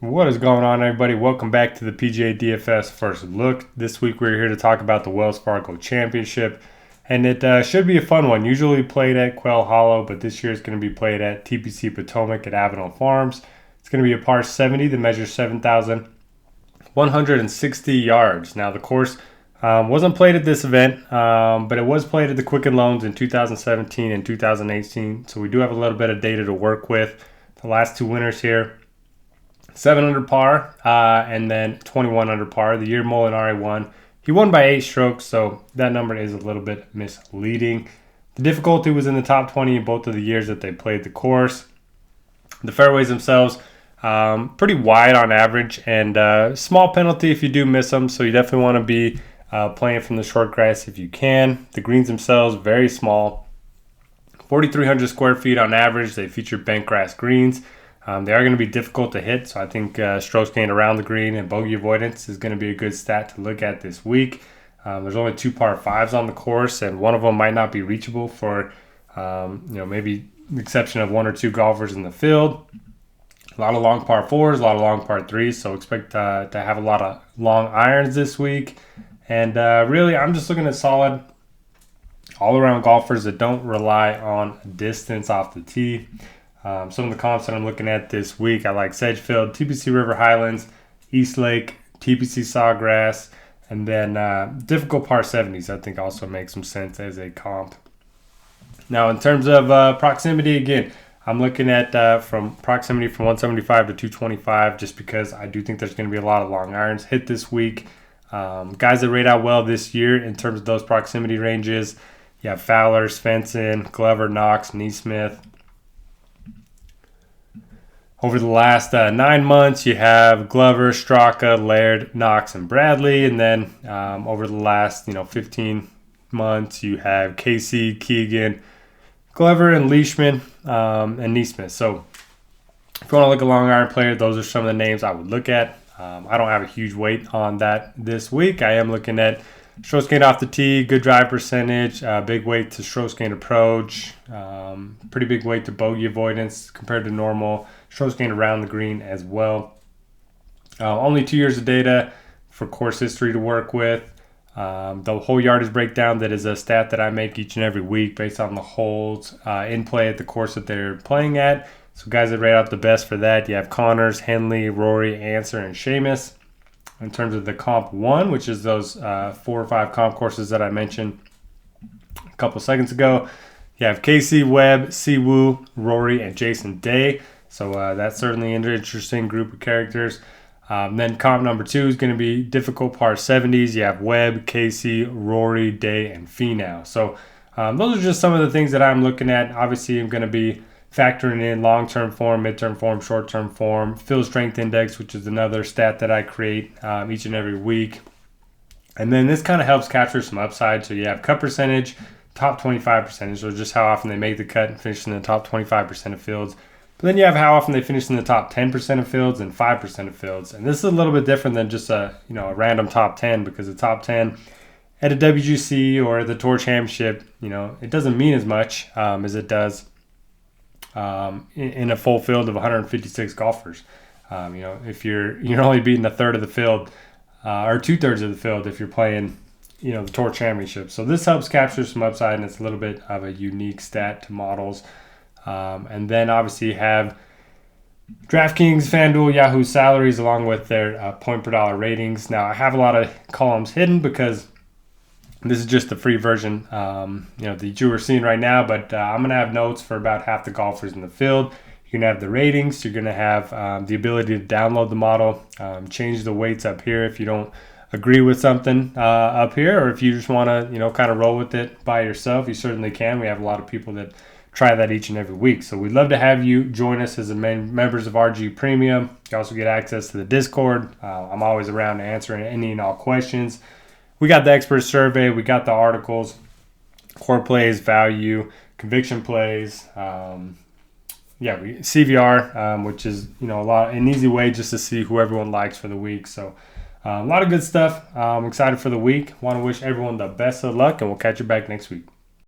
What is going on, everybody? Welcome back to the Pga Dfs First Look. This week we're here to talk about the Wells Fargo Championship, and it should be a fun one. Usually played at Quail Hollow, but this year it's going to be played at TPC Potomac at Avenel Farms. It's going to be a par 70 that measures 7,160 yards. Now the course wasn't played at this event, but it was played at the Quicken Loans in 2017 and 2018, so we do have a little bit of data to work with. The last two winners here, 7 under par, and then 21 under par. The year Molinari won, he won by 8 strokes, so that number is a little bit misleading. The difficulty was in the top 20 in both of the years that they played the course. The fairways themselves, pretty wide on average, and small penalty if you do miss them, so you definitely want to be playing from the short grass if you can. The greens themselves, very small, 4,300 square feet on average. They feature bent grass greens. They are going to be difficult to hit, so I think strokes gained around the green and bogey avoidance is going to be a good stat to look at this week. There's only 2 par 5s on the course, and one of them might not be reachable for, maybe the exception of 1 or 2 golfers in the field. A lot of long par 4s, a lot of long par 3s, so expect to have a lot of long irons this week. And really, I'm just looking at solid all-around golfers that don't rely on distance off the tee. Some of the comps that I'm looking at this week, I like Sedgefield, TPC River Highlands, East Lake, TPC Sawgrass, and then difficult par 70s I think also makes some sense as a comp. Now in terms of proximity, again, I'm looking at from proximity from 175 to 225 just because I do think there's going to be a lot of long irons hit this week. Guys that rate out well this year in terms of those proximity ranges, you have Fowler, Svensson, Glover, Knox, Neesmith. Over the last 9 months, you have Glover, Straka, Laird, Knox, and Bradley. And then over the last 15 months, you have Casey, Keegan, Glover, and Leishman, and Neesmith. So if you want to look at a long iron player, those are some of the names I would look at. I don't have a huge weight on that this week. I am looking at strokes gained off the tee, good drive percentage, big weight to strokes gained approach, pretty big weight to bogey avoidance compared to normal, strokes gained around the green as well. Only 2 years of data for course history to work with. The whole yardage breakdown, that is a stat that I make each and every week based on the holes in play at the course that they're playing at. So guys that rate out the best for that, you have Connors, Henley, Rory, Answer, and Seamus. In terms of the comp 1, which is those 4 or 5 comp courses that I mentioned a couple seconds ago, you have Casey, Webb, Siwoo, Rory, and Jason Day. So that's certainly an interesting group of characters. Then comp number 2 is going to be difficult par 70s. You have Webb, Casey, Rory, Day, and Finau. So those are just some of the things that I'm looking at. Obviously, I'm going to be factoring in long-term form, mid-term form, short-term form, field strength index, which is another stat that I create each and every week. And then this kind of helps capture some upside. So you have cut percentage, top 25 percentage, so just how often they make the cut and finish in the top 25% of fields. But then you have how often they finish in the top 10% of fields and 5% of fields. And this is a little bit different than just a random top 10, because the top 10 at a WGC or the Tour Championship, it doesn't mean as much as it does in a full field of 156 golfers. If you're only beating a third of the field or 2/3 of the field if you're playing, the Tour Championship. So this helps capture some upside, and it's a little bit of a unique stat to models. And then obviously you have DraftKings, FanDuel, Yahoo salaries along with their point per dollar ratings. Now I have a lot of columns hidden because this is just the free version, that you are seeing right now, but I'm going to have notes for about half the golfers in the field. You're going to have the ratings. You're going to have the ability to download the model, change the weights up here if you don't agree with something up here, or if you just want to, kind of roll with it by yourself, you certainly can. We have a lot of people that try that each and every week. So we'd love to have you join us as members of RG Premium. You also get access to the Discord. I'm always around to answer any and all questions. We got the expert survey, we got the articles, core plays, value, conviction plays, CVR, which is an easy way just to see who everyone likes for the week. So a lot of good stuff. I'm excited for the week. Want to wish everyone the best of luck, and we'll catch you back next week.